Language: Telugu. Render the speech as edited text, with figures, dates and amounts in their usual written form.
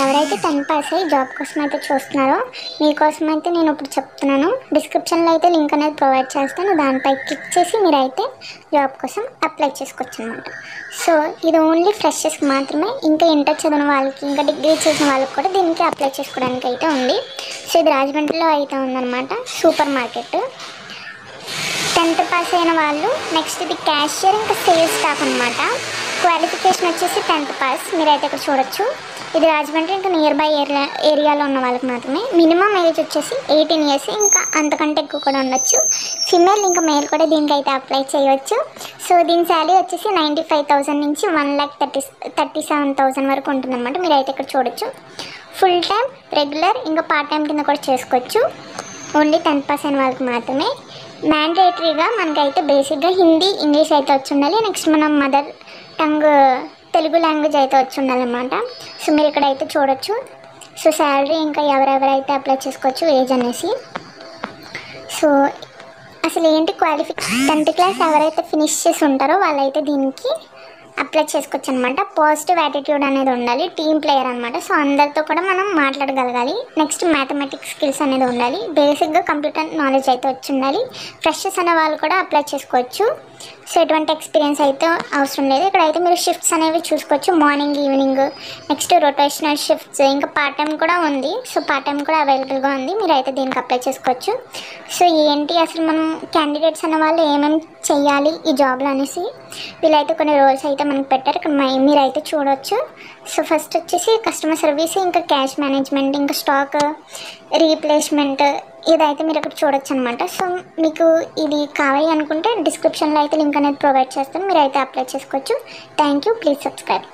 ఎవరైతే 10 పాస్ అయ్యి జాబ్ కోసం అయితే చూస్తున్నారో మీకోసం అయితే నేను ఇప్పుడు చెప్తున్నాను. డిస్క్రిప్షన్లో అయితే లింక్ అనేది ప్రొవైడ్ చేస్తాను. దానిపై క్లిక్ చేసి మీరైతే జాబ్ కోసం అప్లై చేసుకోవచ్చు అనమాట. సో ఇది ఓన్లీ ఫ్రెషర్స్కి మాత్రమే. ఇంకా ఇంటర్ చదివిన వాళ్ళకి, ఇంకా డిగ్రీ చేసిన వాళ్ళకి కూడా దీనికి అప్లై చేసుకోవడానికి అయితే ఉంది. సో ఇది రాజమండ్రిలో అయితే ఉందన్నమాట. Super market. 10th పాస్ అయిన వాళ్ళు, నెక్స్ట్ ఇది క్యాషియర్, ఇంకా సేల్స్ స్టాఫ్ అనమాట. క్వాలిఫికేషన్ వచ్చేసి 10th పాస్. మీరైతే ఇక్కడ చూడొచ్చు. ఇది రాజమండ్రి, ఇంకా నియర్ బై ఏరియాలో ఉన్న వాళ్ళకి మాత్రమే. మినిమం ఏజ్ వచ్చేసి 18 ఇయర్స్, ఇంకా అంతకంటే ఎక్కువ కూడా ఉండొచ్చు. ఫిమేల్ ఇంకా మేల్ కూడా దీనికైతే అప్లై చేయవచ్చు. సో దీని శాలరీ వచ్చేసి 95,000 నుంచి 1,37,000 వరకు ఉంటుందన్నమాట. మీరైతే ఇక్కడ చూడొచ్చు. ఫుల్ టైం, రెగ్యులర్, ఇంకా పార్ట్ టైం కింద కూడా చేసుకోవచ్చు. ఓన్లీ 10th పాస్ అయిన వాళ్ళకి మాత్రమే. మ్యాండేటరీగా మనకైతే బేసిక్గా హిందీ, ఇంగ్లీష్ అయితే వచ్చి ఉండాలి. నెక్స్ట్ మనం మదర్ టంగ్ తెలుగు లాంగ్వేజ్ అయితే వచ్చి ఉండాలన్నమాట. సో మీరు ఇక్కడైతే చూడొచ్చు. సో శాలరీ, ఇంకా ఎవరెవరైతే అప్లై చేసుకోవచ్చు, ఏజ్ అనేసి. సో అసలు ఏంటి క్వాలిఫికేషన్, 10th క్లాస్ ఎవరైతే ఫినిష్ చేసి ఉంటారో వాళ్ళైతే దీనికి అప్లై చేసుకోవచ్చు అనమాట. పాజిటివ్ యాటిట్యూడ్ అనేది ఉండాలి. టీమ్ ప్లేయర్ అనమాట. సో అందరితో కూడా మనం మాట్లాడగలగాలి. నెక్స్ట్ మ్యాథమెటిక్స్ స్కిల్స్ అనేది ఉండాలి. బేసిక్గా కంప్యూటర్ నాలెడ్జ్ అయితే వచ్చి ఉండాలి. ఫ్రెషర్స్ అనే వాళ్ళు కూడా అప్లై చేసుకోవచ్చు. సో ఎటువంటి ఎక్స్పీరియన్స్ అయితే అవసరం లేదు. ఇక్కడైతే మీరు షిఫ్ట్స్ అనేవి చూసుకోవచ్చు. Morning, evening, next rotational shifts, ఇంకా పార్ట్ టైం కూడా ఉంది. సో పార్ట్ టైం కూడా అవైలబుల్గా ఉంది. మీరైతే దీనికి అప్లై చేసుకోవచ్చు. సో ఏంటి అసలు మనం క్యాండిడేట్స్ అనే వాళ్ళు ఏమేమి చెయ్యాలి ఈ జాబ్లో అనేసి వీళ్ళైతే కొన్ని రోల్స్ అయితే మనకు పెట్టారు. ఇక్కడ మీరైతే చూడవచ్చు. సో ఫస్ట్ వచ్చేసి కస్టమర్ సర్వీస్, ఇంకా క్యాష్ మేనేజ్మెంట్, ఇంకా స్టాక్ రీప్లేస్మెంట్, ఇదైతే మీరు ఇక్కడ చూడొచ్చు అనమాట. సో మీకు ఇది కావాలి అనుకుంటే డిస్క్రిప్షన్లో అయితే లింక్ అనేది ప్రొవైడ్ చేస్తాను. మీరైతే అప్లై చేసుకోవచ్చు. Thank you. Please subscribe.